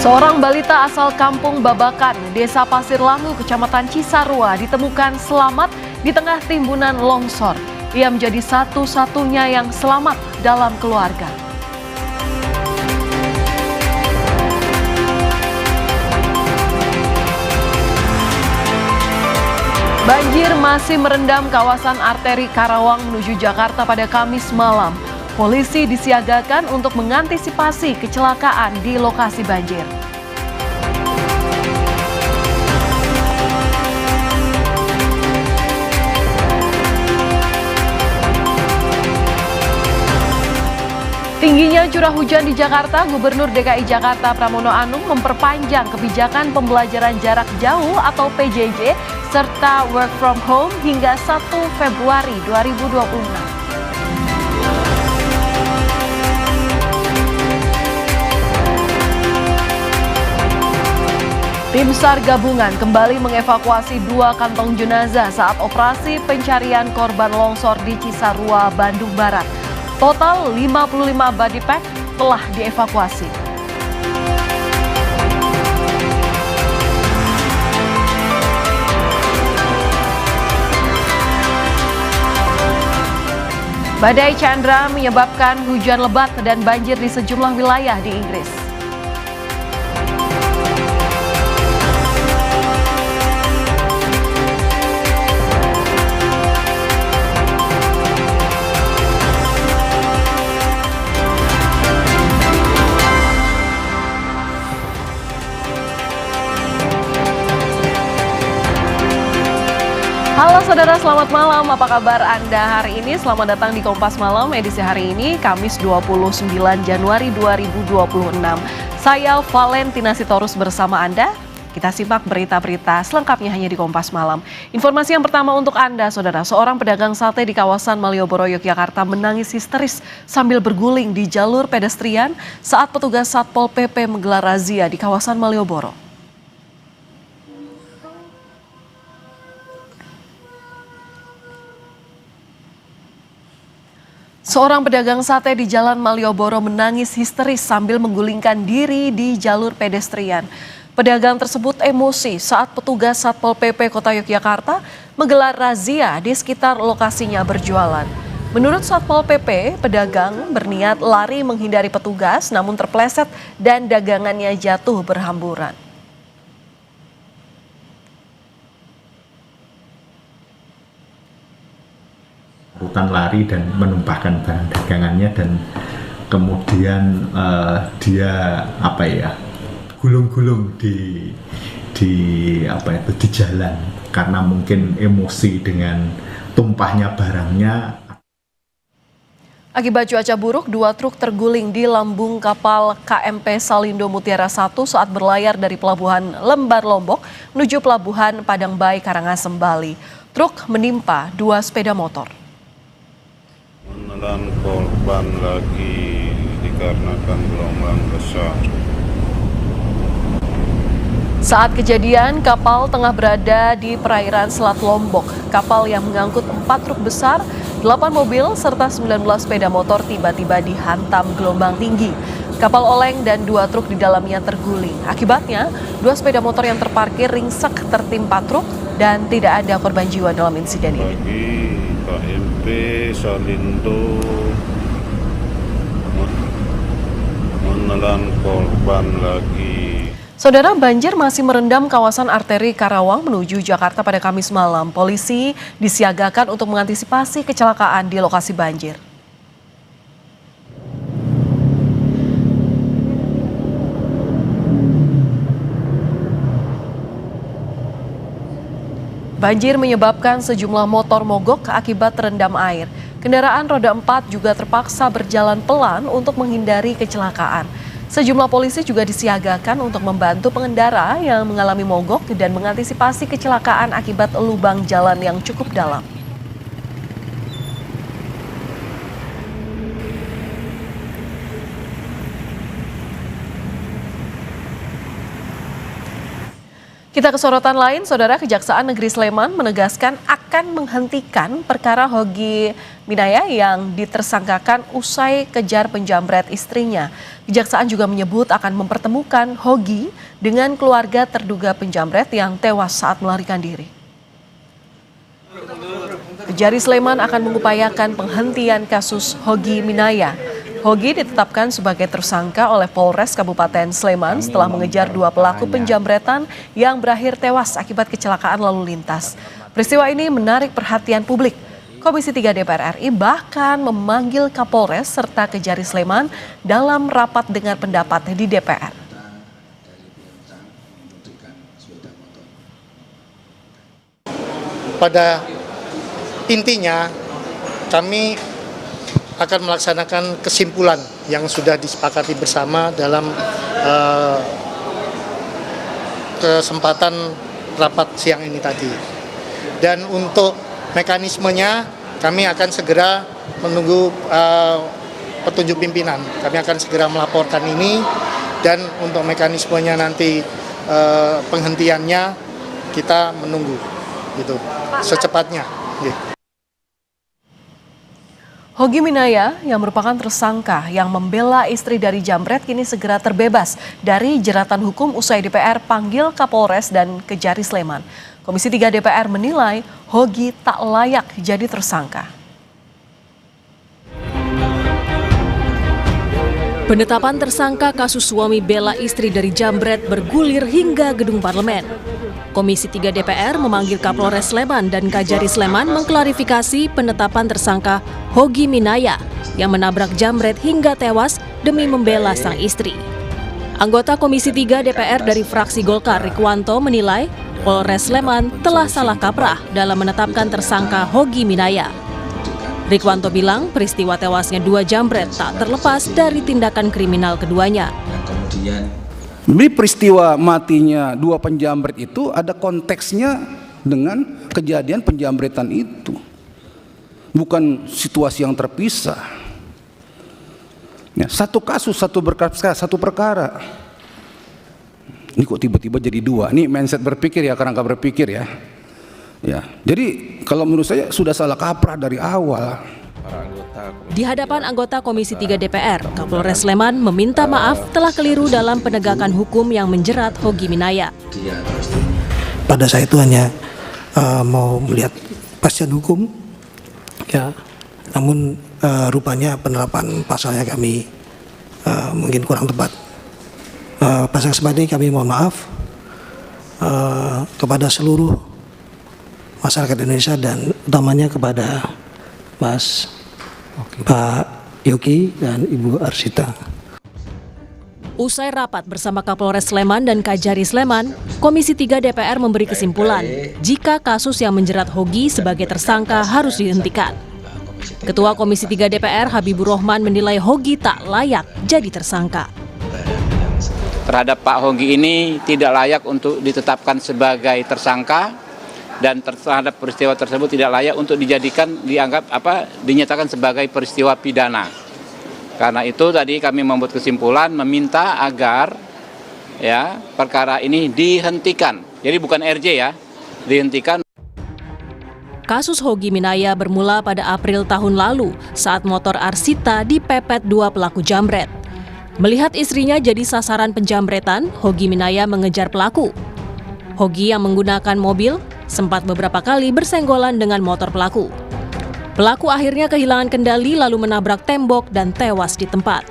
Seorang balita asal Kampung Babakan, Desa Pasir Langu, Kecamatan Cisarua ditemukan selamat di tengah timbunan longsor. Ia menjadi satu-satunya yang selamat dalam keluarga. Banjir masih merendam kawasan arteri Karawang menuju Jakarta pada Kamis malam. Polisi disiagakan untuk mengantisipasi kecelakaan di lokasi banjir. Tingginya curah hujan di Jakarta, Gubernur DKI Jakarta Pramono Anung memperpanjang kebijakan pembelajaran jarak jauh atau PJJ serta work from home hingga 1 Februari 2026. Tim SAR gabungan kembali mengevakuasi 2 kantong jenazah saat operasi pencarian korban longsor di Cisarua, Bandung Barat. Total 55 body pack telah dievakuasi. Badai Chandra menyebabkan hujan lebat dan banjir di sejumlah wilayah di Inggris. Halo saudara, selamat malam. Apa kabar Anda hari ini? Selamat datang di Kompas Malam edisi hari ini, Kamis 29 Januari 2026. Saya Valentina Sitorus bersama Anda. Kita simak berita-berita selengkapnya hanya di Kompas Malam. Informasi yang pertama untuk Anda, saudara. Seorang pedagang sate di kawasan Malioboro, Yogyakarta menangis histeris sambil berguling di jalur pedestrian saat petugas Satpol PP menggelar razia di kawasan Malioboro. Seorang pedagang sate di Jalan Malioboro menangis histeris sambil menggulingkan diri di jalur pedestrian. Pedagang tersebut emosi saat petugas Satpol PP Kota Yogyakarta menggelar razia di sekitar lokasinya berjualan. Menurut Satpol PP, pedagang berniat lari menghindari petugas namun terpleset dan dagangannya jatuh berhamburan. Lari dan menumpahkan barang dagangannya dan kemudian dia gulung-gulung di jalan karena mungkin emosi dengan tumpahnya barangnya. Akibat cuaca buruk, 2 truk terguling di lambung kapal KMP Salindo Mutiara 1 saat berlayar dari Pelabuhan Lembar Lombok menuju Pelabuhan Padangbai Karangasem, Bali. Truk menimpa 2 sepeda motor. Menelan korban lagi dikarenakan gelombang besar. Saat kejadian, kapal tengah berada di perairan Selat Lombok. Kapal yang mengangkut 4 truk besar, 8 mobil, serta 19 sepeda motor tiba-tiba dihantam gelombang tinggi. Kapal oleng dan 2 truk di dalamnya terguling. Akibatnya, 2 sepeda motor yang terparkir ringsek tertimpa truk dan tidak ada korban jiwa dalam insiden ini. KMP Salindo menelan korban lagi. Saudara, banjir masih merendam kawasan arteri Karawang menuju Jakarta pada Kamis malam. Polisi disiagakan untuk mengantisipasi kecelakaan di lokasi banjir. Banjir menyebabkan sejumlah motor mogok akibat terendam air. Kendaraan roda 4 juga terpaksa berjalan pelan untuk menghindari kecelakaan. Sejumlah polisi juga disiagakan untuk membantu pengendara yang mengalami mogok dan mengantisipasi kecelakaan akibat lubang jalan yang cukup dalam. Kita ke sorotan lain, Saudara. Kejaksaan Negeri Sleman menegaskan akan menghentikan perkara Hogi Minaya yang ditersangkakan usai kejar penjamret istrinya. Kejaksaan juga menyebut akan mempertemukan Hogi dengan keluarga terduga penjamret yang tewas saat melarikan diri. Kejari Sleman akan mengupayakan penghentian kasus Hogi Minaya. Hogi ditetapkan sebagai tersangka oleh Polres Kabupaten Sleman setelah mengejar 2 pelaku penjamretan yang berakhir tewas akibat kecelakaan lalu lintas. Peristiwa ini menarik perhatian publik. Komisi 3 DPR RI bahkan memanggil Kapolres serta Kejari Sleman dalam rapat dengar pendapat di DPR. Pada intinya kami akan melaksanakan kesimpulan yang sudah disepakati bersama dalam kesempatan rapat siang ini tadi. Dan untuk mekanismenya kami akan segera menunggu petunjuk pimpinan. Kami akan segera melaporkan ini, dan untuk mekanismenya nanti penghentiannya kita menunggu gitu secepatnya. Hogi Minaya yang merupakan tersangka yang membela istri dari jambret kini segera terbebas dari jeratan hukum usai DPR panggil Kapolres dan Kejari Sleman. Komisi 3 DPR menilai Hogi tak layak jadi tersangka. Penetapan tersangka kasus suami bela istri dari jambret bergulir hingga gedung parlemen. Komisi 3 DPR memanggil Kapolres Sleman dan Kajari Sleman mengklarifikasi penetapan tersangka Hogi Minaya yang menabrak jambret hingga tewas demi membela sang istri. Anggota Komisi 3 DPR dari fraksi Golkar Rikwanto menilai Polres Sleman telah salah kaprah dalam menetapkan tersangka Hogi Minaya. Rikwanto bilang peristiwa tewasnya 2 jambret tak terlepas dari tindakan kriminal keduanya. Jadi peristiwa matinya 2 penjamret itu ada konteksnya dengan kejadian penjambretan itu. Bukan situasi yang terpisah. Ya, satu kasus, satu perkara. Ini kok tiba-tiba jadi 2? Ini mindset berpikir ya, kerangka berpikir ya. Ya, jadi kalau menurut saya sudah salah kaprah dari awal. Di hadapan anggota Komisi 3 DPR, Kapolres Sleman meminta maaf telah keliru dalam penegakan hukum yang menjerat Hogi Minaya. Pada saya itu hanya mau melihat kepastian hukum, ya. Namun rupanya penerapan pasalnya kami mungkin kurang tepat. Pasal seperti ini kami mohon maaf kepada seluruh masyarakat Indonesia dan utamanya kepada Pak Yogi dan Ibu Arsita. Usai rapat bersama Kapolres Sleman dan Kajari Sleman, Komisi 3 DPR memberi kesimpulan jika kasus yang menjerat Hogi sebagai tersangka harus dihentikan. Ketua Komisi 3 DPR Habibur Rahman menilai Hogi tak layak jadi tersangka. Terhadap Pak Hogi ini tidak layak untuk ditetapkan sebagai tersangka, dan terhadap peristiwa tersebut tidak layak untuk dinyatakan sebagai peristiwa pidana. Karena itu tadi kami membuat kesimpulan meminta agar ya perkara ini dihentikan. Jadi bukan RJ ya, dihentikan. Kasus Hogi Minaya bermula pada April tahun lalu saat motor Arsita dipepet 2 pelaku jambret. Melihat istrinya jadi sasaran penjambretan, Hogi Minaya mengejar pelaku. Hogi yang menggunakan mobil sempat beberapa kali bersenggolan dengan motor pelaku. Pelaku akhirnya kehilangan kendali lalu menabrak tembok dan tewas di tempat.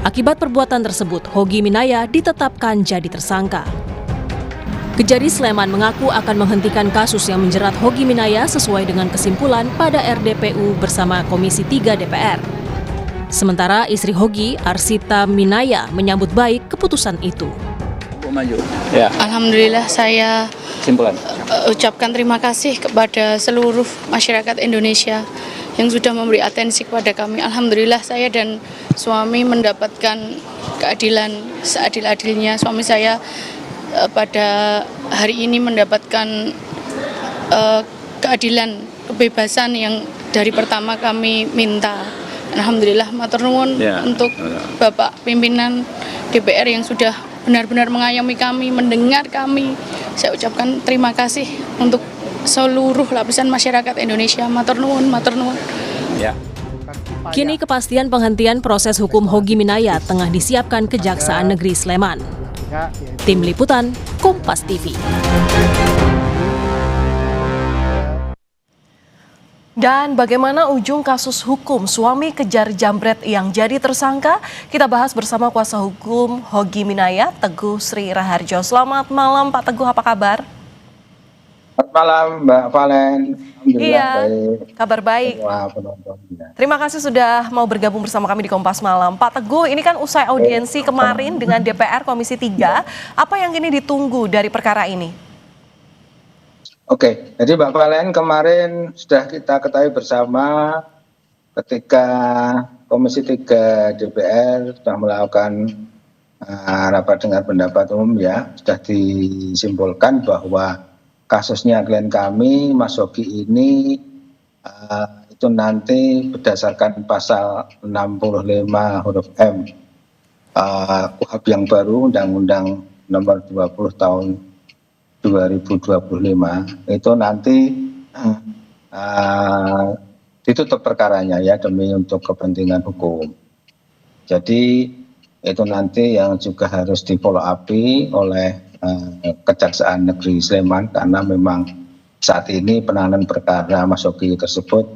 Akibat perbuatan tersebut, Hogi Minaya ditetapkan jadi tersangka. Kejari Sleman mengaku akan menghentikan kasus yang menjerat Hogi Minaya sesuai dengan kesimpulan pada RDPU bersama Komisi 3 DPR. Sementara istri Hogi, Arsita Minaya, menyambut baik keputusan itu. Maju. Ya. Alhamdulillah saya Simpulan. Ucapkan terima kasih kepada seluruh masyarakat Indonesia yang sudah memberi atensi kepada kami. Alhamdulillah saya dan suami mendapatkan keadilan seadil-adilnya. Suami saya pada hari ini mendapatkan keadilan, kebebasan yang dari pertama kami minta. Alhamdulillah matur nuwun untuk Bapak pimpinan DPR yang sudah benar-benar mengayomi kami, mendengar kami, saya ucapkan terima kasih untuk seluruh lapisan masyarakat Indonesia. Matur nuwun, matur nuwun. Ya. Kini kepastian penghentian proses hukum Hogi Minaya tengah disiapkan Kejaksaan Negeri Sleman. Tim Liputan, Kompas TV. Dan bagaimana ujung kasus hukum suami kejar jambret yang jadi tersangka? Kita bahas bersama kuasa hukum Hogi Minaya, Teguh Sri Raharjo. Selamat malam Pak Teguh, apa kabar? Selamat malam Mbak Valen. Alhamdulillah baik. Kabar baik. Semua penontonnya. Terima kasih sudah mau bergabung bersama kami di Kompas Malam. Pak Teguh, ini kan usai audiensi kemarin dengan DPR Komisi 3. Apa yang kini ditunggu dari perkara ini? Oke, jadi Mbak Valen, kemarin sudah kita ketahui bersama ketika Komisi 3 DPR sudah melakukan rapat dengar pendapat umum ya, sudah disimpulkan bahwa kasusnya klien kami, Mas Hogi ini itu nanti berdasarkan pasal 65 huruf M KUHP yang baru, Undang-Undang Nomor 20 Tahun 2025 itu nanti ditutup perkaranya ya demi untuk kepentingan hukum. Jadi itu nanti yang juga harus di follow up oleh Kejaksaan Negeri Sleman karena memang saat ini penanganan perkara Mas Hogi tersebut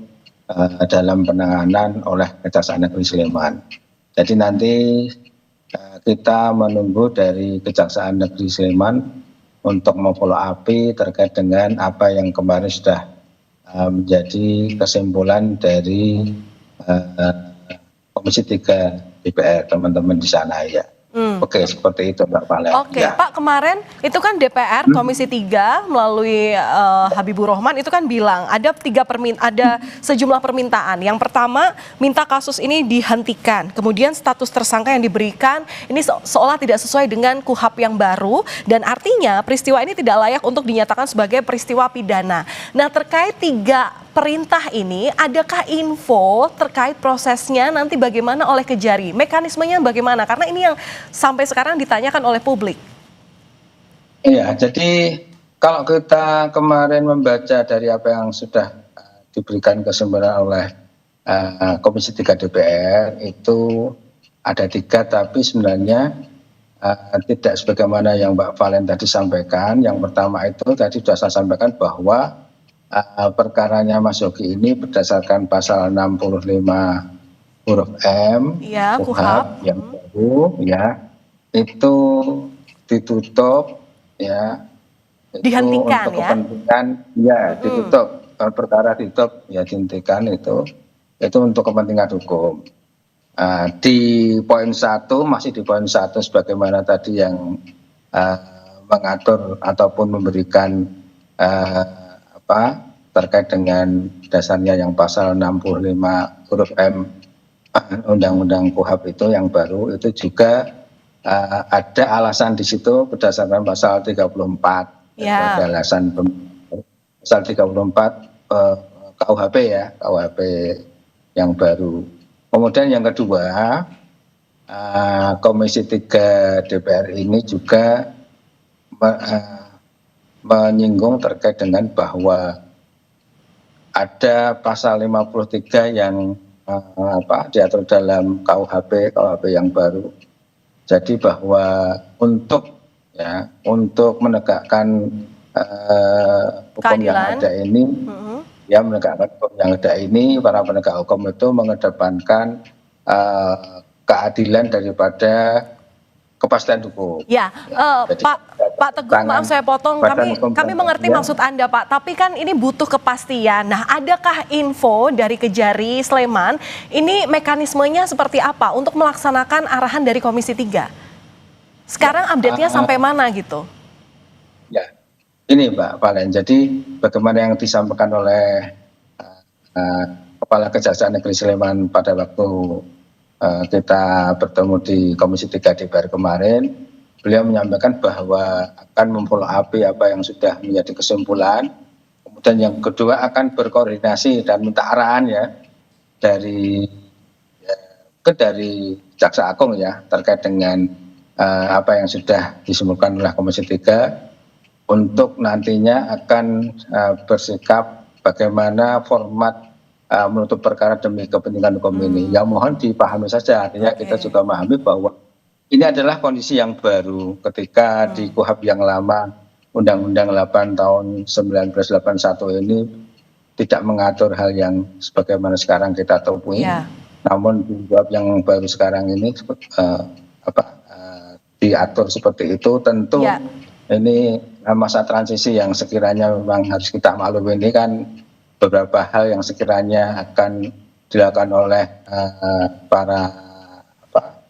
dalam penanganan oleh Kejaksaan Negeri Sleman. Jadi nanti kita menunggu dari Kejaksaan Negeri Sleman untuk memfollow up terkait dengan apa yang kemarin sudah menjadi kesimpulan dari Komisi 3 DPR teman-teman di sana ya. Oke, seperti itu Mbak Valen. Oke, ya. Pak, kemarin itu kan DPR Komisi 3 melalui Habibur Rahman itu kan bilang ada sejumlah permintaan. Yang pertama, minta kasus ini dihentikan. Kemudian status tersangka yang diberikan ini seolah tidak sesuai dengan KUHP yang baru dan artinya peristiwa ini tidak layak untuk dinyatakan sebagai peristiwa pidana. Nah, terkait 3 perintah ini, adakah info terkait prosesnya nanti bagaimana oleh Kejari? Mekanismenya bagaimana? Karena ini yang sampai sekarang ditanyakan oleh publik. Iya, jadi kalau kita kemarin membaca dari apa yang sudah diberikan kesimpulan oleh Komisi 3 DPR, itu ada 3, tapi sebenarnya tidak sebagaimana yang Mbak Valen tadi sampaikan. Yang pertama itu tadi sudah saya sampaikan bahwa perkaranya Mas Hogi ini berdasarkan pasal 65 huruf M ya, KUHP yang baru ya, itu ditutup ya, dihentikan untuk ya, kepentingan ya ditutup, perkara ditutup ya, dihentikan itu untuk kepentingan hukum. Di poin 1, masih di poin 1 sebagaimana tadi yang mengatur ataupun memberikan terkait dengan dasarnya yang pasal 65 huruf M Undang-Undang KUHP itu yang baru, itu juga ada alasan di situ berdasarkan pasal 34. ya. Ada alasan pasal 34 KUHP ya, KUHP yang baru. Kemudian yang kedua, Komisi 3 DPR ini juga menyinggung terkait dengan bahwa ada pasal 53 yang diatur dalam KUHP yang baru. Jadi bahwa untuk menegakkan hukum yang ada ini, ya menegakkan hukum yang ada ini, para penegak hukum itu mengedepankan keadilan daripada kepastian hukum. Ya, Pak Teguh, maaf saya potong. Kami mengerti maksud Anda, Pak. Tapi kan ini butuh kepastian. Nah, adakah info dari Kejari Sleman ini mekanismenya seperti apa untuk melaksanakan arahan dari Komisi 3? Sekarang update-nya sampai mana gitu? Ya, ini Mbak Valen. Jadi bagaimana yang disampaikan oleh Kepala Kejaksaan Negeri Sleman pada waktu kita bertemu di Komisi 3 DPR kemarin, beliau menyampaikan bahwa akan memfollow up apa yang sudah menjadi kesimpulan. Kemudian yang kedua akan berkoordinasi dan minta arahan ya dari Jaksa Agung ya terkait dengan apa yang sudah disimpulkan oleh Komisi 3. untuk nantinya akan bersikap bagaimana format menutup perkara demi kepentingan hukum ini. Yang mohon dipahami saja, artinya kita juga memahami bahwa ini adalah kondisi yang baru ketika di KUHP yang lama Undang-Undang 8 tahun 1981 ini tidak mengatur hal yang sebagaimana sekarang kita temui. Namun di KUHP yang baru sekarang ini diatur seperti itu, tentu ini masa transisi yang sekiranya memang harus kita maklumi. Ini kan beberapa hal yang sekiranya akan dilakukan oleh para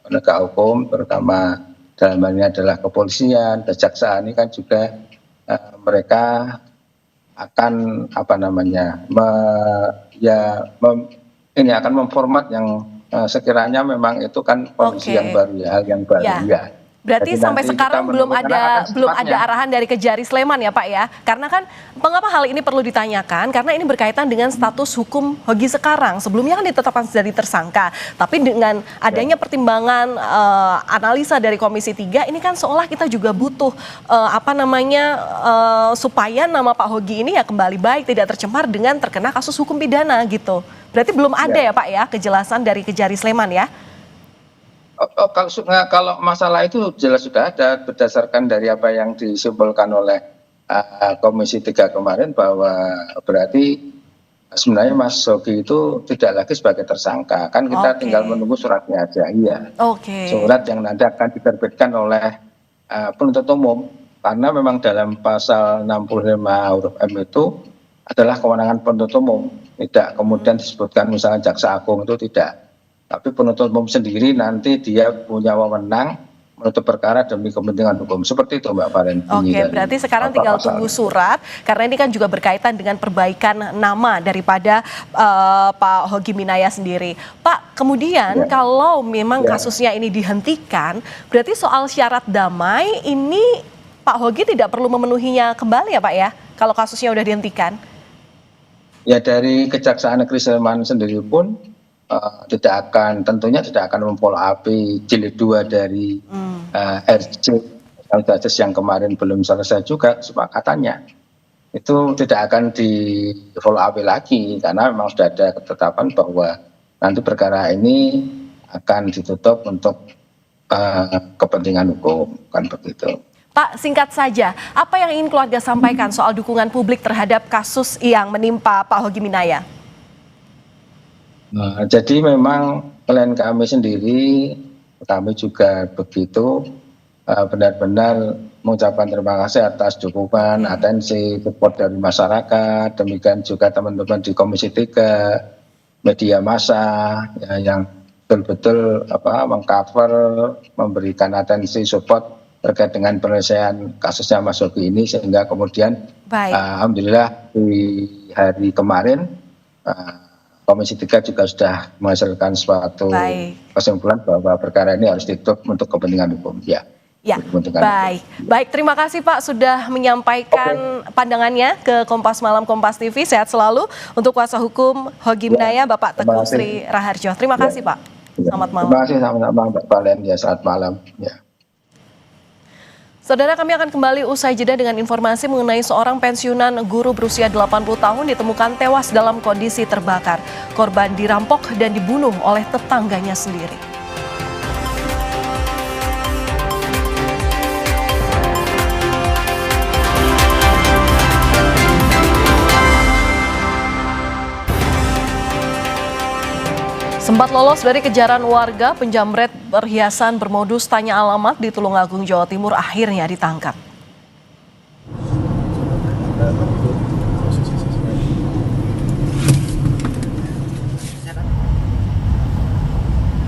penegak hukum, terutama dalam hal ini adalah kepolisian, kejaksaan. Ini kan juga mereka akan ini akan memformat yang sekiranya memang itu kan kondisi yang baru, hal yang baru ya. Berarti jadi sampai sekarang belum ada arahan dari Kejari Sleman ya Pak ya? Karena kan mengapa hal ini perlu ditanyakan? Karena ini berkaitan dengan status hukum Hogi sekarang. Sebelumnya kan ditetapkan jadi tersangka, tapi dengan adanya pertimbangan analisa dari Komisi 3, ini kan seolah kita juga butuh supaya nama Pak Hogi ini ya kembali baik, tidak tercemar dengan terkena kasus hukum pidana gitu. Berarti belum ada ya Pak ya kejelasan dari Kejari Sleman ya? Kalau masalah itu jelas sudah ada berdasarkan dari apa yang disimpulkan oleh Komisi 3 kemarin, bahwa berarti sebenarnya Mas Hogi itu tidak lagi sebagai tersangka. Kan kita tinggal menunggu suratnya aja. Surat yang nanti akan diterbitkan oleh penuntut umum, karena memang dalam pasal 65 huruf M itu adalah kewenangan penuntut umum, tidak kemudian disebutkan misalnya jaksa agung, itu tidak. Tapi penuntut umum sendiri nanti dia punya wewenang menutup perkara demi kepentingan hukum. Seperti itu Mbak Valentini. Berarti sekarang tinggal tunggu surat, karena ini kan juga berkaitan dengan perbaikan nama daripada Pak Hogi Minaya sendiri. Pak, kemudian kalau memang kasusnya ini dihentikan, berarti soal syarat damai ini Pak Hogi tidak perlu memenuhinya kembali ya Pak ya, kalau kasusnya udah dihentikan? Ya, dari Kejaksaan Negeri Sleman sendiri pun tentunya tidak akan memfollow up jilid 2 dari RJ yang kemarin belum selesai juga kesepakatannya. Itu tidak akan di follow up lagi, karena memang sudah ada ketetapan bahwa nanti perkara ini akan ditutup untuk kepentingan hukum, kan begitu. Pak, singkat saja, apa yang ingin keluarga sampaikan soal dukungan publik terhadap kasus yang menimpa Pak Hogi Minaya? Jadi memang klien kami sendiri, kami juga begitu benar-benar mengucapkan terima kasih atas dukungan, atensi, support dari masyarakat, demikian juga teman-teman di Komisi 3, media massa yang betul-betul mengcover, memberikan atensi, support terkait dengan penyelesaian kasusnya Mas Hogi ini, sehingga kemudian alhamdulillah di hari kemarin Komisi 3 juga sudah menghasilkan suatu kesimpulan bahwa perkara ini harus ditutup untuk kepentingan hukum. Baik, terima kasih Pak sudah menyampaikan pandangannya ke Kompas Malam Kompas TV. Sehat selalu untuk kuasa hukum Hogi Minaya, Bapak Teguh Sri Raharjo. Terima kasih Pak. Selamat malam. Terima kasih, sama-sama Mbak Valen. Selamat malam. Saudara, kami akan kembali usai jeda dengan informasi mengenai seorang pensiunan guru berusia 80 tahun ditemukan tewas dalam kondisi terbakar. Korban dirampok dan dibunuh oleh tetangganya sendiri. Sempat lolos dari kejaran warga, penjamret perhiasan bermodus tanya alamat di Tulungagung, Jawa Timur akhirnya ditangkap.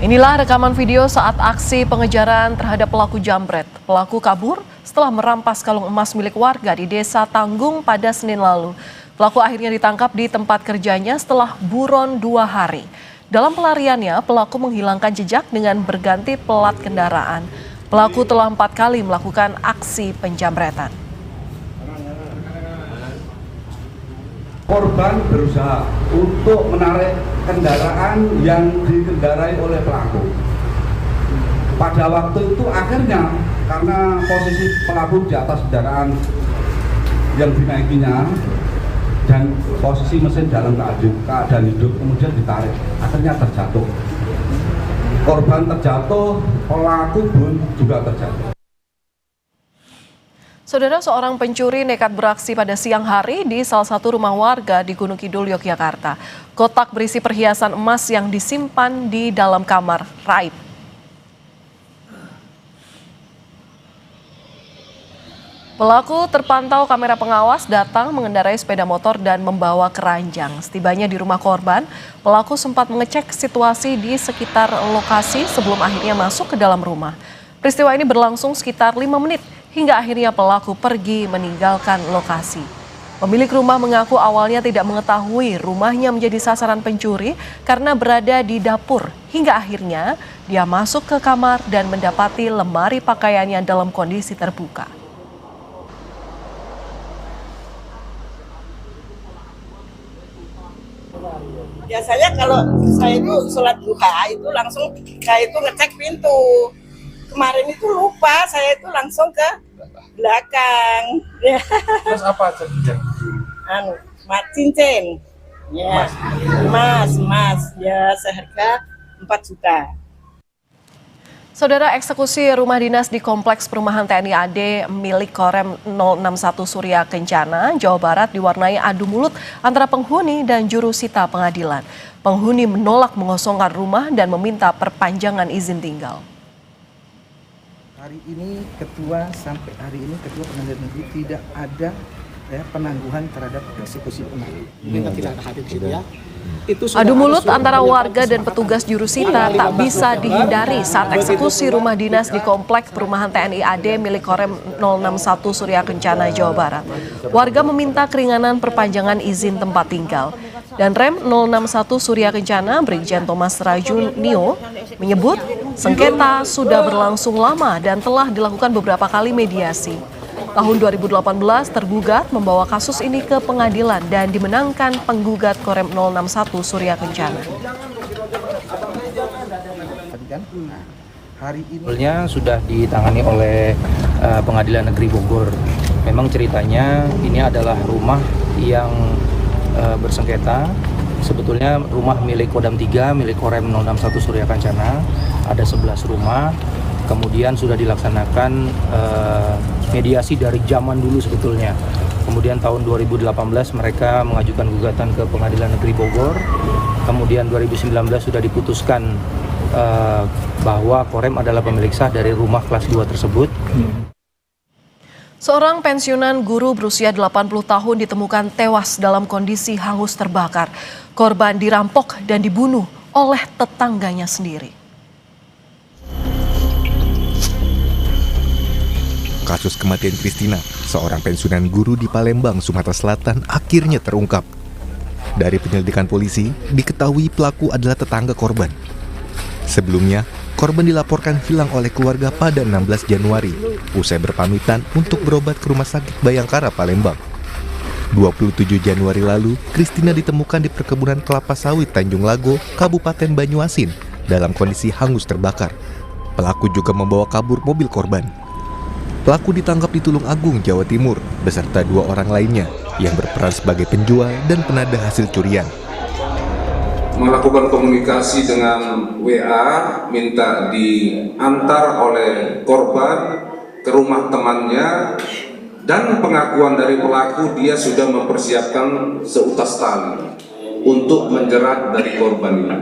Inilah rekaman video saat aksi pengejaran terhadap pelaku jambret. Pelaku kabur setelah merampas kalung emas milik warga di Desa Tanggung pada Senin lalu. Pelaku akhirnya ditangkap di tempat kerjanya setelah buron 2 hari. Dalam pelariannya, pelaku menghilangkan jejak dengan berganti pelat kendaraan. Pelaku telah 4 kali melakukan aksi penjamretan. Korban berusaha untuk menarik kendaraan yang dikendarai oleh pelaku. Pada waktu itu akhirnya karena posisi pelaku di atas kendaraan yang dinaikinya dan posisi mesin dalam keadaan hidup, kemudian ditarik, akhirnya terjatuh. Korban terjatuh, pelaku pun juga terjatuh. Saudara, seorang pencuri nekat beraksi pada siang hari di salah satu rumah warga di Gunung Kidul, Yogyakarta. Kotak berisi perhiasan emas yang disimpan di dalam kamar raib. Pelaku terpantau kamera pengawas datang mengendarai sepeda motor dan membawa keranjang. Setibanya di rumah korban, pelaku sempat mengecek situasi di sekitar lokasi sebelum akhirnya masuk ke dalam rumah. Peristiwa ini berlangsung sekitar 5 menit hingga akhirnya pelaku pergi meninggalkan lokasi. Pemilik rumah mengaku awalnya tidak mengetahui rumahnya menjadi sasaran pencuri karena berada di dapur. Hingga akhirnya dia masuk ke kamar dan mendapati lemari pakaiannya dalam kondisi terbuka. Biasanya kalau saya itu sholat duha itu langsung saya itu ngecek pintu. Kemarin itu lupa, saya itu langsung ke belakang. Terus apa aja? Cincin. Ya. Emas. Ya seharga 4 juta. Saudara, eksekusi rumah dinas di Kompleks Perumahan TNI AD milik Korem 061 Surya Kencana, Jawa Barat diwarnai adu mulut antara penghuni dan juru sita pengadilan. Penghuni menolak mengosongkan rumah dan meminta perpanjangan izin tinggal. Hari ini sampai hari ini Ketua Pengadilan Negeri tidak ada penangguhan terhadap eksekusi pengadilan. Kita tidak ada hadir di situ ya. Adu mulut antara warga dan petugas jurusita tak bisa dihindari saat eksekusi rumah dinas di Kompleks Perumahan TNI AD milik Korem 061 Surya Kencana, Jawa Barat. Warga meminta keringanan perpanjangan izin tempat tinggal. Dan Rem 061 Surya Kencana, Brigjen Thomas Rajunio, menyebut sengketa sudah berlangsung lama dan telah dilakukan beberapa kali mediasi. Tahun 2018 tergugat membawa kasus ini ke pengadilan dan dimenangkan penggugat Korem 061 Surya Kencana. Hari ini sudah ditangani oleh Pengadilan Negeri Bogor. Memang ceritanya ini adalah rumah yang bersengketa. Sebetulnya rumah milik Kodam 3 milik Korem 061 Surya Kencana, ada 11 rumah. Kemudian sudah dilaksanakan mediasi dari zaman dulu sebetulnya. Kemudian tahun 2018 mereka mengajukan gugatan ke Pengadilan Negeri Bogor. Kemudian 2019 sudah diputuskan bahwa Korem adalah pemilik sah dari rumah kelas 2 tersebut. Seorang pensiunan guru berusia 80 tahun ditemukan tewas dalam kondisi hangus terbakar. Korban dirampok dan dibunuh oleh tetangganya sendiri. Kasus kematian Christina, seorang pensiunan guru di Palembang, Sumatera Selatan, akhirnya terungkap. Dari penyelidikan polisi, diketahui pelaku adalah tetangga korban. Sebelumnya, korban dilaporkan hilang oleh keluarga pada 16 Januari, usai berpamitan untuk berobat ke Rumah Sakit Bayangkara, Palembang. 27 Januari lalu, Christina ditemukan di perkebunan kelapa sawit Tanjung Lago, Kabupaten Banyuasin, dalam kondisi hangus terbakar. Pelaku juga membawa kabur mobil korban. Pelaku ditangkap di Tulung Agung, Jawa Timur, beserta 2 orang lainnya yang berperan sebagai penjual dan penada hasil curian. Melakukan komunikasi dengan WA, minta diantar oleh korban ke rumah temannya, dan pengakuan dari pelaku dia sudah mempersiapkan seutas tali untuk menjerat dari korban ini.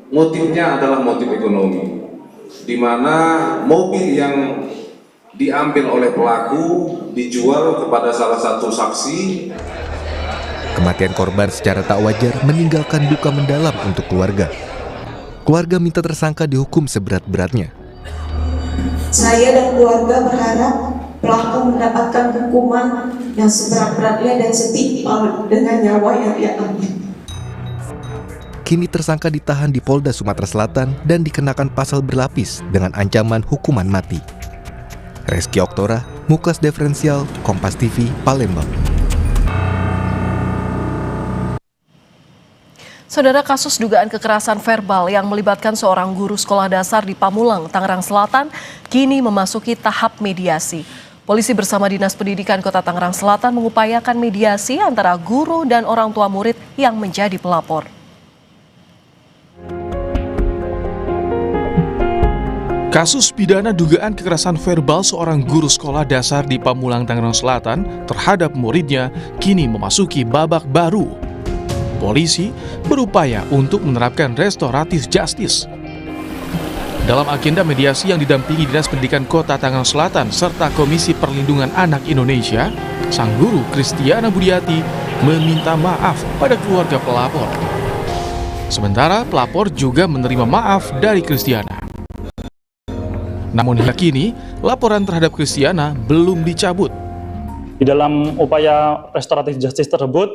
Motifnya adalah motif ekonomi, di mana mobil yang diambil oleh pelaku dijual kepada salah satu saksi. Kematian korban secara tak wajar meninggalkan duka mendalam untuk keluarga. Keluarga minta tersangka dihukum seberat-beratnya. Saya dan keluarga berharap pelaku mendapatkan hukuman yang seberat-beratnya dan setimpal dengan nyawa yang dia ambil. Kini tersangka ditahan di Polda Sumatera Selatan dan dikenakan pasal berlapis dengan ancaman hukuman mati. Reski Oktora, Muklas Diferensial, Kompas TV, Palembang. Saudara, kasus dugaan kekerasan verbal yang melibatkan seorang guru sekolah dasar di Pamulang, Tangerang Selatan, kini memasuki tahap mediasi. Polisi bersama Dinas Pendidikan Kota Tangerang Selatan mengupayakan mediasi antara guru dan orang tua murid yang menjadi pelapor. Kasus pidana dugaan kekerasan verbal seorang guru sekolah dasar di Pamulang, Tangerang Selatan terhadap muridnya kini memasuki babak baru. Polisi berupaya untuk menerapkan restoratif justice. Dalam agenda mediasi yang didampingi Dinas Pendidikan Kota Tangerang Selatan serta Komisi Perlindungan Anak Indonesia, sang guru Kristiana Budiati meminta maaf pada keluarga pelapor. Sementara pelapor juga menerima maaf dari Kristiana. Namun hingga kini, laporan terhadap Kristiana belum dicabut. Di dalam upaya restoratif justice tersebut,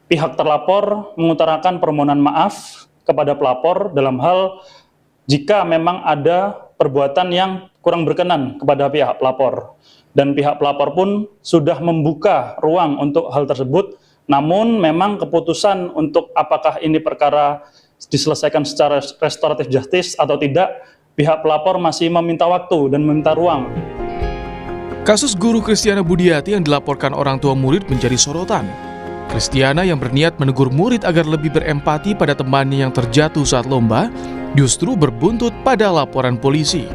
pihak terlapor mengutarakan permohonan maaf kepada pelapor dalam hal jika memang ada perbuatan yang kurang berkenan kepada pihak pelapor. Dan pihak pelapor pun sudah membuka ruang untuk hal tersebut, namun memang keputusan untuk apakah ini perkara diselesaikan secara restoratif justice atau tidak, pihak pelapor masih meminta waktu dan meminta ruang. Kasus guru Kristiana Budiati yang dilaporkan orang tua murid menjadi sorotan. Kristiana yang berniat menegur murid agar lebih berempati pada temannya yang terjatuh saat lomba, justru berbuntut pada laporan polisi.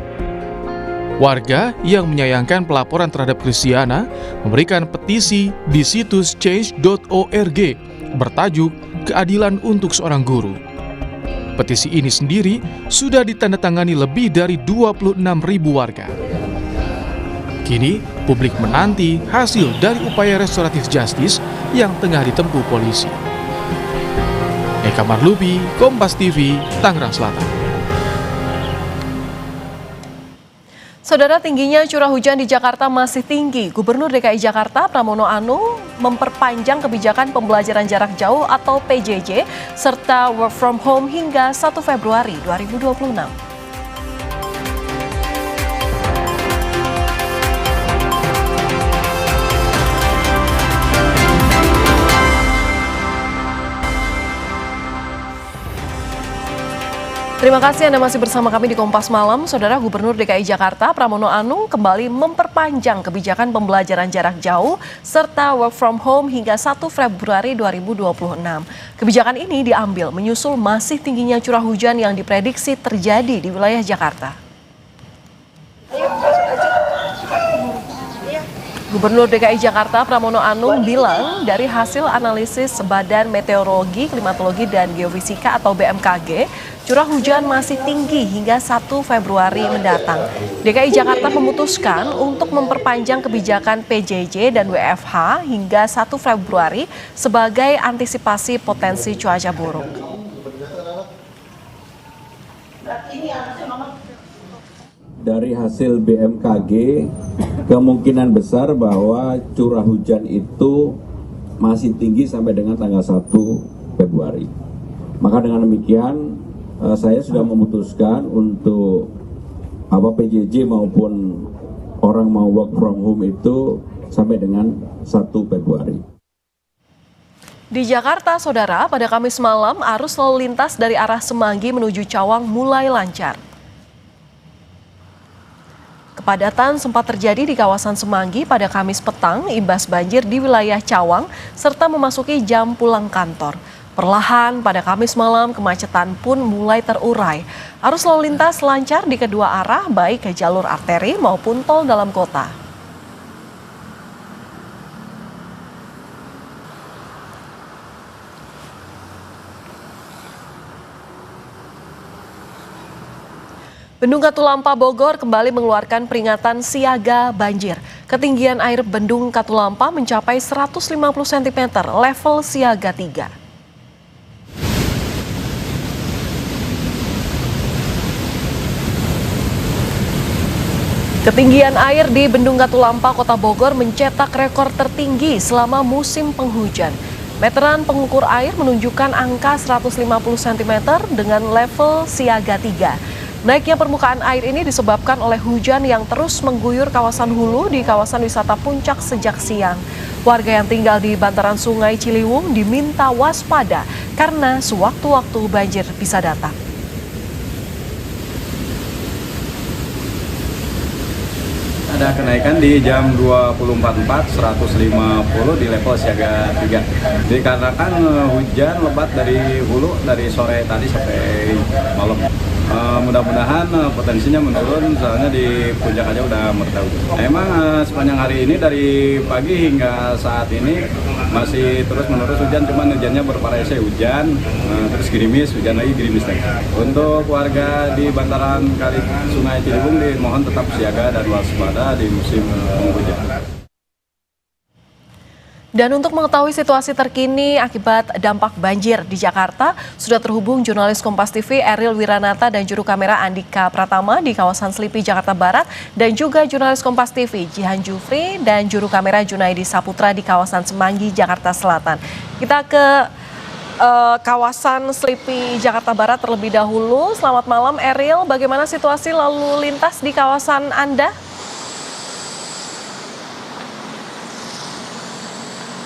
Warga yang menyayangkan pelaporan terhadap Kristiana memberikan petisi di situs change.org bertajuk Keadilan untuk Seorang Guru. Petisi ini sendiri sudah ditandatangani lebih dari 26.000 warga. Kini, publik menanti hasil dari upaya restoratif justice yang tengah ditempuh polisi. Eka Marlubi, Kompas TV, Tangerang Selatan. Saudara, tingginya curah hujan di Jakarta masih tinggi. Gubernur DKI Jakarta Pramono Anung memperpanjang kebijakan pembelajaran jarak jauh atau PJJ serta work from home hingga 1 Februari 2026. Terima kasih Anda masih bersama kami di Kompas Malam. Saudara, Gubernur DKI Jakarta Pramono Anung kembali memperpanjang kebijakan pembelajaran jarak jauh serta work from home hingga 1 Februari 2026. Kebijakan ini diambil menyusul masih tingginya curah hujan yang diprediksi terjadi di wilayah Jakarta. Gubernur DKI Jakarta Pramono Anung bilang dari hasil analisis Badan Meteorologi, Klimatologi, dan Geofisika atau BMKG, curah hujan masih tinggi hingga 1 Februari mendatang. DKI Jakarta memutuskan untuk memperpanjang kebijakan PJJ dan WFH hingga 1 Februari sebagai antisipasi potensi cuaca buruk. Dari hasil BMKG, kemungkinan besar bahwa curah hujan itu masih tinggi sampai dengan tanggal 1 Februari. Maka dengan demikian, saya sudah memutuskan untuk PJJ maupun orang mau work from home itu sampai dengan 1 Februari. Di Jakarta, Saudara, pada Kamis malam arus lalu lintas dari arah Semanggi menuju Cawang mulai lancar. Kepadatan sempat terjadi di kawasan Semanggi pada Kamis petang imbas banjir di wilayah Cawang serta memasuki jam pulang kantor. Perlahan pada Kamis malam kemacetan pun mulai terurai. Arus lalu lintas lancar di kedua arah baik ke jalur arteri maupun tol dalam kota. Bendung Katulampa Bogor kembali mengeluarkan peringatan siaga banjir. Ketinggian air Bendung Katulampa mencapai 150 cm, level siaga 3. Ketinggian air di Bendung Katulampa, Kota Bogor mencetak rekor tertinggi selama musim penghujan. Meteran pengukur air menunjukkan angka 150 cm dengan level siaga 3. Naiknya permukaan air ini disebabkan oleh hujan yang terus mengguyur kawasan hulu di kawasan wisata Puncak sejak siang. Warga yang tinggal di bantaran Sungai Ciliwung diminta waspada karena sewaktu-waktu banjir bisa datang. ada kenaikan di jam 24.4 150 di level siaga 3. Dikarenakan hujan lebat dari hulu dari sore tadi sampai malam. Mudah-mudahan potensinya menurun, soalnya di puncak aja udah mereda. Emang sepanjang hari ini dari pagi hingga saat ini masih terus menerus hujan, cuman hujannya bervariasi hujan, terus gerimis, hujan lagi, gerimis lagi. Untuk warga di bantaran kali Sungai Ciliwung dimohon tetap siaga dan waspada di musim penghujan. Dan untuk mengetahui situasi terkini akibat dampak banjir di Jakarta, sudah terhubung jurnalis Kompas TV Eril Wiranata dan juru kamera Andika Pratama di kawasan Selipi, Jakarta Barat, dan juga jurnalis Kompas TV Jihan Jufri dan juru kamera Junaidi Saputra di kawasan Semanggi, Jakarta Selatan. Kita ke kawasan Selipi, Jakarta Barat terlebih dahulu. Selamat malam Eril, bagaimana situasi lalu lintas di kawasan Anda?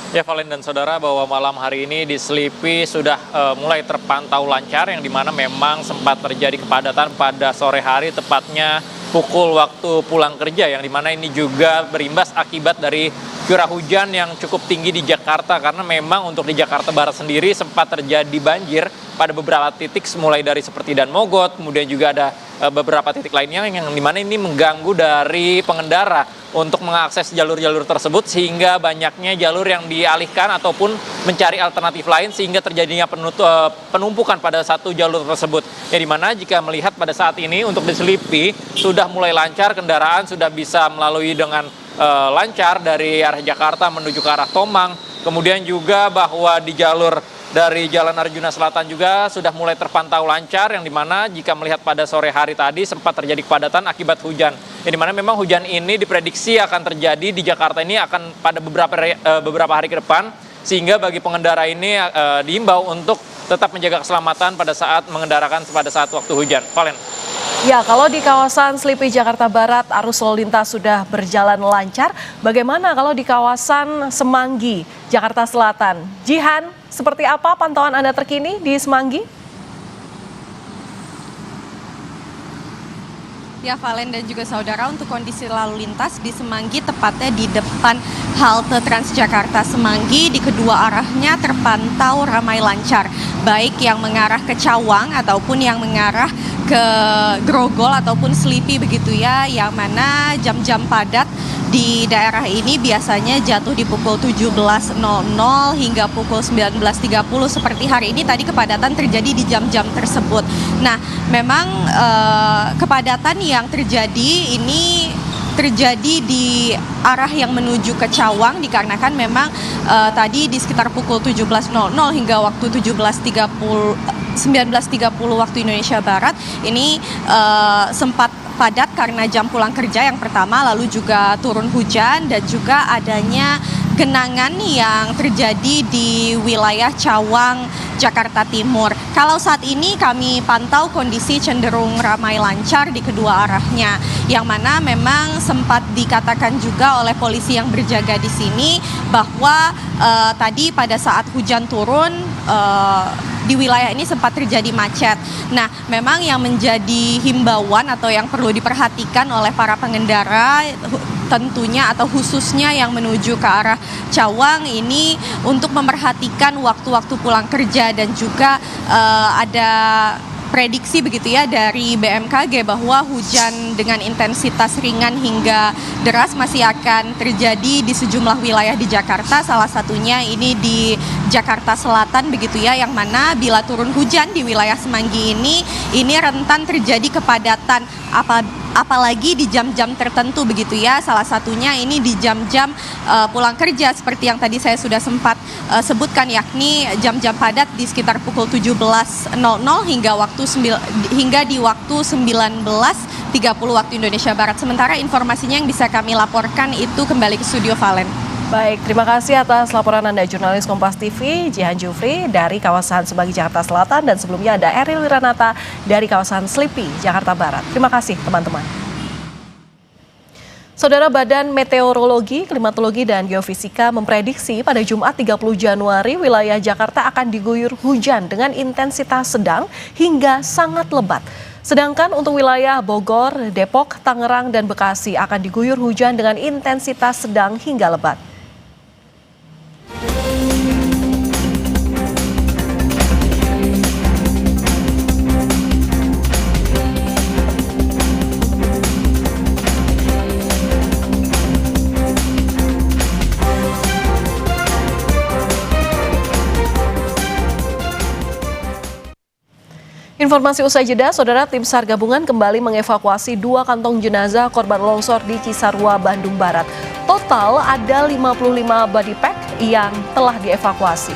Ya, Valen dan saudara, bahwa malam hari ini di Selipi sudah mulai terpantau lancar, yang dimana memang sempat terjadi kepadatan pada sore hari, tepatnya pukul waktu pulang kerja, yang dimana ini juga berimbas akibat dari curah hujan yang cukup tinggi di Jakarta, karena memang untuk di Jakarta Barat sendiri sempat terjadi banjir pada beberapa titik, mulai dari seperti Dan Mogot, kemudian juga ada beberapa titik lainnya yang dimana ini mengganggu dari pengendara untuk mengakses jalur-jalur tersebut, sehingga banyaknya jalur yang dialihkan ataupun mencari alternatif lain, sehingga terjadinya penumpukan pada satu jalur tersebut. Ya, dimana jika melihat pada saat ini untuk di Selipi sudah mulai lancar, kendaraan sudah bisa melalui dengan lancar dari arah Jakarta menuju ke arah Tomang, kemudian juga bahwa di jalur dari Jalan Arjuna Selatan juga sudah mulai terpantau lancar, yang dimana jika melihat pada sore hari tadi sempat terjadi kepadatan akibat hujan. Yang dimana memang hujan ini diprediksi akan terjadi di Jakarta ini akan pada beberapa hari ke depan, sehingga bagi pengendara ini diimbau untuk tetap menjaga keselamatan pada saat mengendarakan pada saat waktu hujan. Valen. Ya, kalau di kawasan Selipi, Jakarta Barat, arus lalu lintas sudah berjalan lancar. Bagaimana kalau di kawasan Semanggi, Jakarta Selatan? Jihan, seperti apa pantauan Anda terkini di Semanggi? Ya, Valen dan juga saudara, untuk kondisi lalu lintas di Semanggi, tepatnya di depan halte Transjakarta Semanggi, di kedua arahnya terpantau ramai lancar, baik yang mengarah ke Cawang ataupun yang mengarah ke Grogol ataupun Selipi begitu ya, yang mana jam-jam padat di daerah ini biasanya jatuh di pukul 17.00 hingga pukul 19.30 seperti hari ini tadi kepadatan terjadi di jam-jam tersebut. Nah, memang kepadatan yang terjadi ini terjadi di arah yang menuju ke Cawang, dikarenakan memang tadi di sekitar pukul 17.00 hingga waktu 19.30 waktu Indonesia Barat ini sempat padat karena jam pulang kerja yang pertama, lalu juga turun hujan dan juga adanya genangan yang terjadi di wilayah Cawang, Jakarta Timur. Kalau saat ini kami pantau kondisi cenderung ramai lancar di kedua arahnya, yang mana memang sempat dikatakan juga oleh polisi yang berjaga di sini bahwa tadi pada saat hujan turun di wilayah ini sempat terjadi macet. Nah, memang yang menjadi himbauan atau yang perlu diperhatikan oleh para pengendara tentunya atau khususnya yang menuju ke arah Cawang ini untuk memperhatikan waktu-waktu pulang kerja, dan juga ada prediksi begitu ya dari BMKG bahwa hujan dengan intensitas ringan hingga deras masih akan terjadi di sejumlah wilayah di Jakarta, salah satunya ini di Jakarta Selatan begitu ya, yang mana bila turun hujan di wilayah Semanggi ini rentan terjadi kepadatan apalagi di jam-jam tertentu begitu ya, salah satunya ini di jam-jam pulang kerja seperti yang tadi saya sudah sempat sebutkan, yakni jam-jam padat di sekitar pukul 17.00 hingga di waktu 19.30 waktu Indonesia Barat. Sementara informasinya yang bisa kami laporkan itu kembali ke studio Valen. Baik, terima kasih atas laporan Anda jurnalis Kompas TV Jihan Jufri dari kawasan Semanggi, Jakarta Selatan, dan sebelumnya ada Eril Wiranata dari kawasan Selipi, Jakarta Barat. Terima kasih teman-teman. Saudara, Badan Meteorologi, Klimatologi, dan Geofisika memprediksi pada Jumat 30 Januari wilayah Jakarta akan diguyur hujan dengan intensitas sedang hingga sangat lebat. Sedangkan untuk wilayah Bogor, Depok, Tangerang, dan Bekasi akan diguyur hujan dengan intensitas sedang hingga lebat. Informasi usai jeda, Saudara, tim SAR gabungan kembali mengevakuasi 2 kantong jenazah korban longsor di Cisarua, Bandung Barat. Total ada 55 body pack yang telah dievakuasi.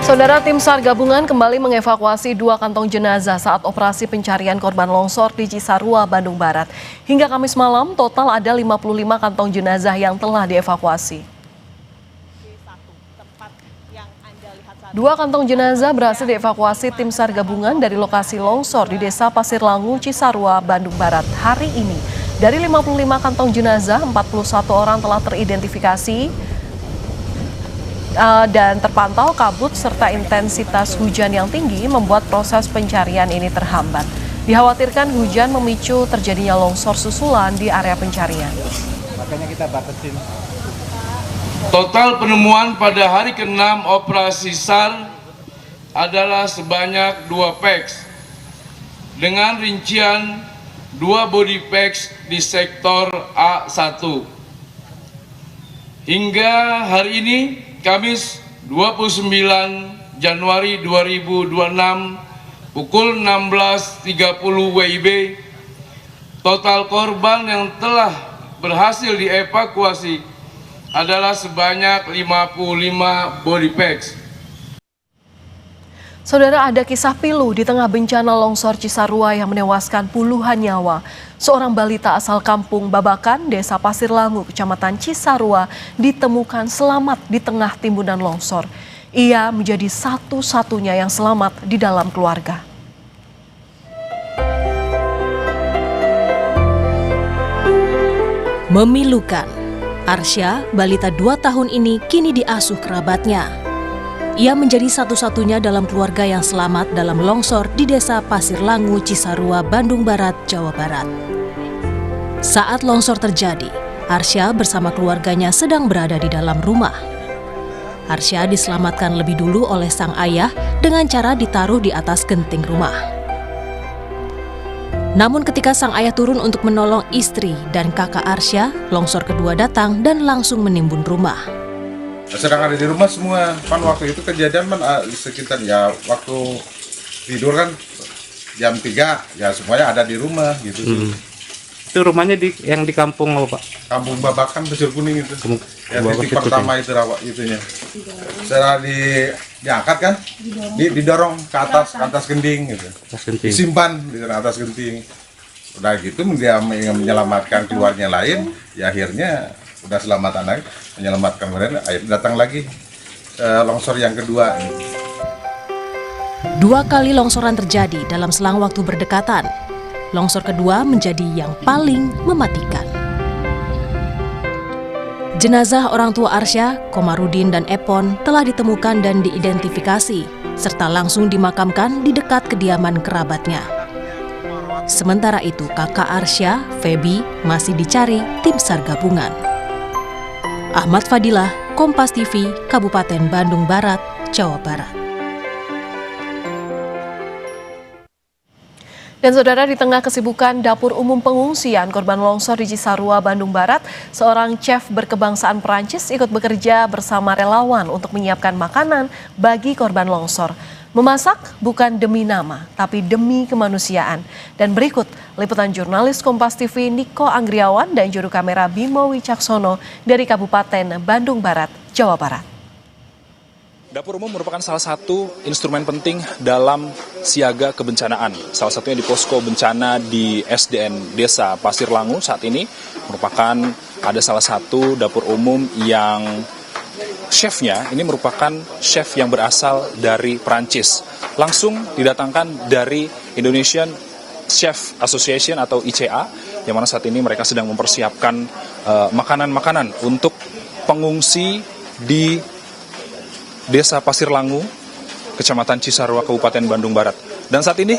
Saudara, tim SAR gabungan kembali mengevakuasi 2 kantong jenazah saat operasi pencarian korban longsor di Cisarua, Bandung Barat. Hingga Kamis malam, total ada 55 kantong jenazah yang telah dievakuasi. 2 kantong jenazah berhasil dievakuasi tim SAR gabungan dari lokasi longsor di Desa Pasir Langu, Cisarua, Bandung Barat hari ini. Dari 55 kantong jenazah, 41 orang telah teridentifikasi dan terpantau kabut serta intensitas hujan yang tinggi membuat proses pencarian ini terhambat. Dikhawatirkan hujan memicu terjadinya longsor susulan di area pencarian. Makanya kita batasin. Total penemuan pada hari ke-6 operasi SAR adalah sebanyak 2 packs dengan rincian 2 body packs di sektor A1. Hingga hari ini Kamis 29 Januari 2026 pukul 16.30 WIB, total korban yang telah berhasil dievakuasi adalah sebanyak 55 body packs. Saudara, ada kisah pilu di tengah bencana longsor Cisarua yang menewaskan puluhan nyawa. Seorang balita asal kampung Babakan, Desa Pasir Langu, Kecamatan Cisarua, ditemukan selamat di tengah timbunan longsor. Ia menjadi satu-satunya yang selamat di dalam keluarga. Memilukan, Arsya, balita 2 tahun ini kini diasuh kerabatnya. Ia menjadi satu-satunya dalam keluarga yang selamat dalam longsor di Desa Pasir Langu, Cisarua, Bandung Barat, Jawa Barat. Saat longsor terjadi, Arsya bersama keluarganya sedang berada di dalam rumah. Arsya diselamatkan lebih dulu oleh sang ayah dengan cara ditaruh di atas genting rumah. Namun ketika sang ayah turun untuk menolong istri dan kakak Arsya, longsor kedua datang dan langsung menimbun rumah. Sedang ada di rumah semua, kan waktu itu kejadian sekitar ya waktu tidur kan jam 3 ya semuanya ada di rumah gitu. Itu rumahnya yang di kampung apa, Pak? Kampung Babakan, Pasir Kuning itu. Ya titik pertama itu rawat itunya. Setelah diangkat kan, didorong ke atas genting gitu. Disimpan di atas genting. Udah gitu dia menyelamatkan keluarnya lain, ya akhirnya udah selamatan lagi, menyelamatkan mereka, akhirnya datang lagi longsor yang kedua. 2 kali longsoran terjadi dalam selang waktu berdekatan. Longsor kedua menjadi yang paling mematikan. Jenazah orang tua Arsya, Komarudin dan Epon telah ditemukan dan diidentifikasi, serta langsung dimakamkan di dekat kediaman kerabatnya. Sementara itu kakak Arsya, Feby, masih dicari tim SAR gabungan. Ahmad Fadilah, Kompas TV, Kabupaten Bandung Barat, Jawa Barat. Dan saudara, di tengah kesibukan dapur umum pengungsian korban longsor di Cisarua, Bandung Barat, seorang chef berkebangsaan Perancis ikut bekerja bersama relawan untuk menyiapkan makanan bagi korban longsor. Memasak bukan demi nama, tapi demi kemanusiaan. Dan berikut liputan jurnalis Kompas TV Niko Anggriawan dan juru kamera Bimo Wicaksono dari Kabupaten Bandung Barat, Jawa Barat. Dapur umum merupakan salah satu instrumen penting dalam siaga kebencanaan. Salah satunya di posko bencana di SDN Desa Pasir Langu saat ini merupakan ada salah satu dapur umum yang chefnya ini merupakan chef yang berasal dari Perancis. Langsung didatangkan dari Indonesian Chef Association atau ICA yang mana saat ini mereka sedang mempersiapkan makanan-makanan untuk pengungsi di Desa Pasir Langu, Kecamatan Cisarua, Kabupaten Bandung Barat. Dan saat ini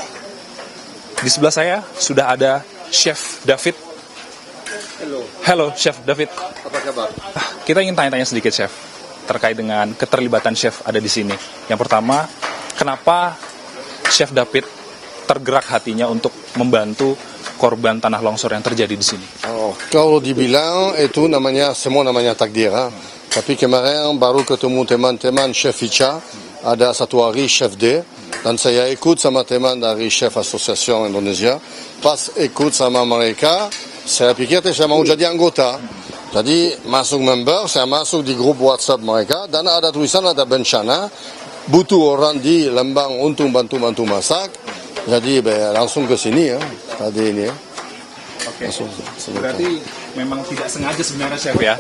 di sebelah saya sudah ada Chef David. Halo Chef David. Apa kabar? Kita ingin tanya-tanya sedikit Chef terkait dengan keterlibatan Chef ada di sini. Yang pertama, kenapa Chef David tergerak hatinya untuk membantu korban tanah longsor yang terjadi di sini? Kalau dibilang itu namanya semua namanya takdir. Tapi kemarin baru ketemu teman-teman Chef Ica, ada satu hari Chef D, dan saya ikut sama teman dari Chef Asosiasi Indonesia. Pas ikut sama mereka, saya pikir saya mau jadi anggota. Jadi masuk member, saya masuk di grup WhatsApp mereka, dan ada tulisan ada bencana, butuh orang di Lembang untuk bantu-bantu masak. Jadi langsung ke sini ya, tadi ini ya. Oke, berarti memang tidak sengaja sebenarnya Chef ya?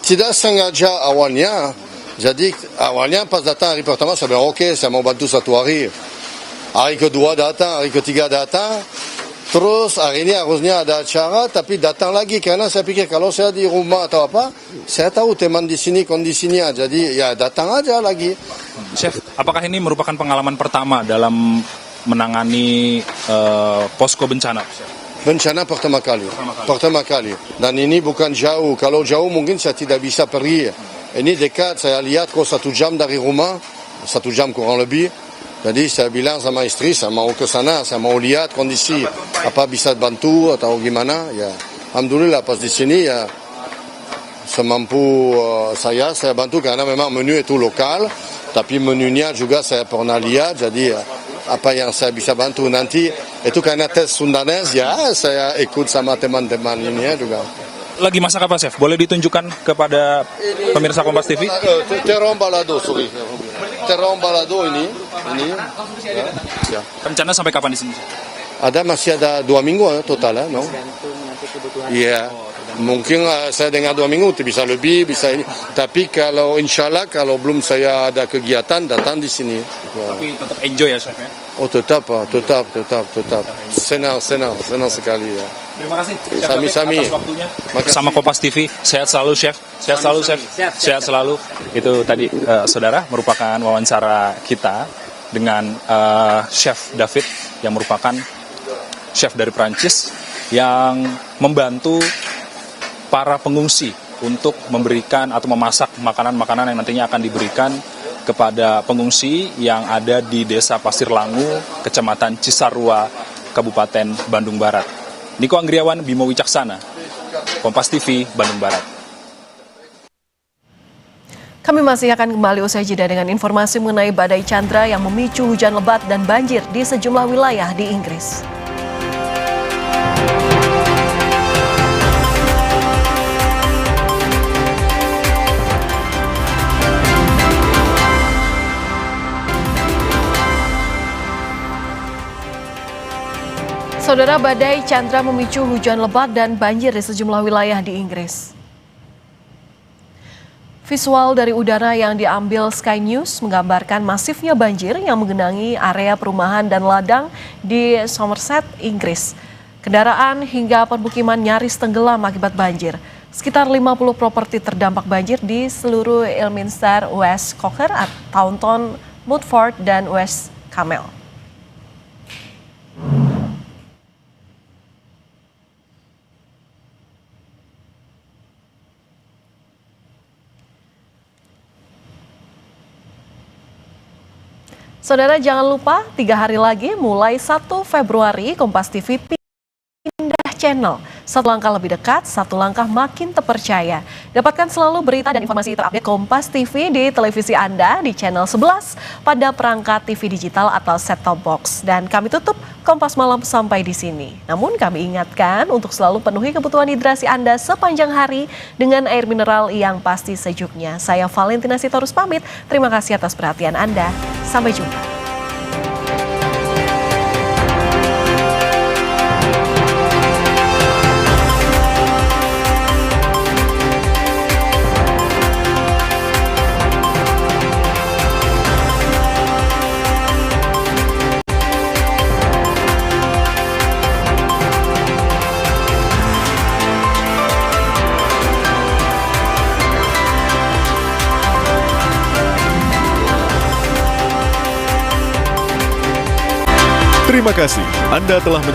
Tidak sengaja awalnya. Jadi awalnya pas datang hari pertama saya bilang oke, saya mau bantu satu hari. Hari kedua datang, hari ketiga datang. Terus hari ini harusnya ada acara, tapi datang lagi karena saya pikir kalau saya di rumah atau apa, saya tahu teman di sini kondisinya, jadi ya datang aja lagi. Chef, apakah ini merupakan pengalaman pertama dalam menangani posko bencana? Bencana pertama kali. Dan ini bukan jauh. Kalau jauh mungkin saya tidak bisa pergi. Ini dekat, saya lihat kok 1 jam dari rumah, 1 jam kurang lebih. Jadi saya bilang sama istri, saya mau ke sana, saya mau lihat kondisi, apa bisa bantu atau gimana. Ya, alhamdulillah pas di sini ya semampu saya bantu karena memang menu itu lokal, tapi menunya juga saya pernah lihat. Jadi apa yang saya bisa bantu nanti itu karena tes Sundanese ya saya ikut sama teman-teman ini ya juga. Lagi masak apa Chef? Boleh ditunjukkan kepada pemirsa Kompas TV? Terong balado, sorry. Terong balado ini. Ya. Rencana sampai kapan di sini? Masih ada 2 minggu total ya, no? Iya. Mungkin saya dengar 2 minggu bisa lebih, bisa ini. Tapi kalau insya Allah kalau belum saya ada kegiatan datang di sini. Tapi tetap enjoy ya Chef ya? Oh tetap. Senang sekali ya. Terima kasih Sami-sami atas waktunya. Sama Kompas TV, sehat selalu Chef. Sehat selalu Chef. Sehat selalu. Itu tadi saudara merupakan wawancara kita dengan Chef David yang merupakan chef dari Prancis yang membantu para pengungsi untuk memberikan atau memasak makanan-makanan yang nantinya akan diberikan kepada pengungsi yang ada di Desa Pasir Langu, Kecamatan Cisarua, Kabupaten Bandung Barat. Niko Anggriawan, Bimo Wicaksana, Kompas TV, Bandung Barat. Kami masih akan kembali usai jeda dengan informasi mengenai badai Chandra yang memicu hujan lebat dan banjir di sejumlah wilayah di Inggris. Saudara, badai Chandra memicu hujan lebat dan banjir di sejumlah wilayah di Inggris. Visual dari udara yang diambil Sky News menggambarkan masifnya banjir yang menggenangi area perumahan dan ladang di Somerset, Inggris. Kendaraan hingga permukiman nyaris tenggelam akibat banjir. Sekitar 50 properti terdampak banjir di seluruh Ilminster, West Cocker, Taunton, Mudford, dan West Camel. Saudara, jangan lupa 3 hari lagi mulai 1 Februari Kompas TV pindah channel. 1 langkah lebih dekat, 1 langkah makin terpercaya. Dapatkan selalu berita dan informasi terupdate Kompas TV di televisi Anda di channel 11 pada perangkat TV digital atau set-top box. Dan kami tutup Kompas Malam sampai di sini. Namun kami ingatkan untuk selalu penuhi kebutuhan hidrasi Anda sepanjang hari dengan air mineral yang pasti sejuknya. Saya Valentina Sitorus pamit. Terima kasih atas perhatian Anda. Sampai jumpa. Terima kasih Anda telah menyaksikan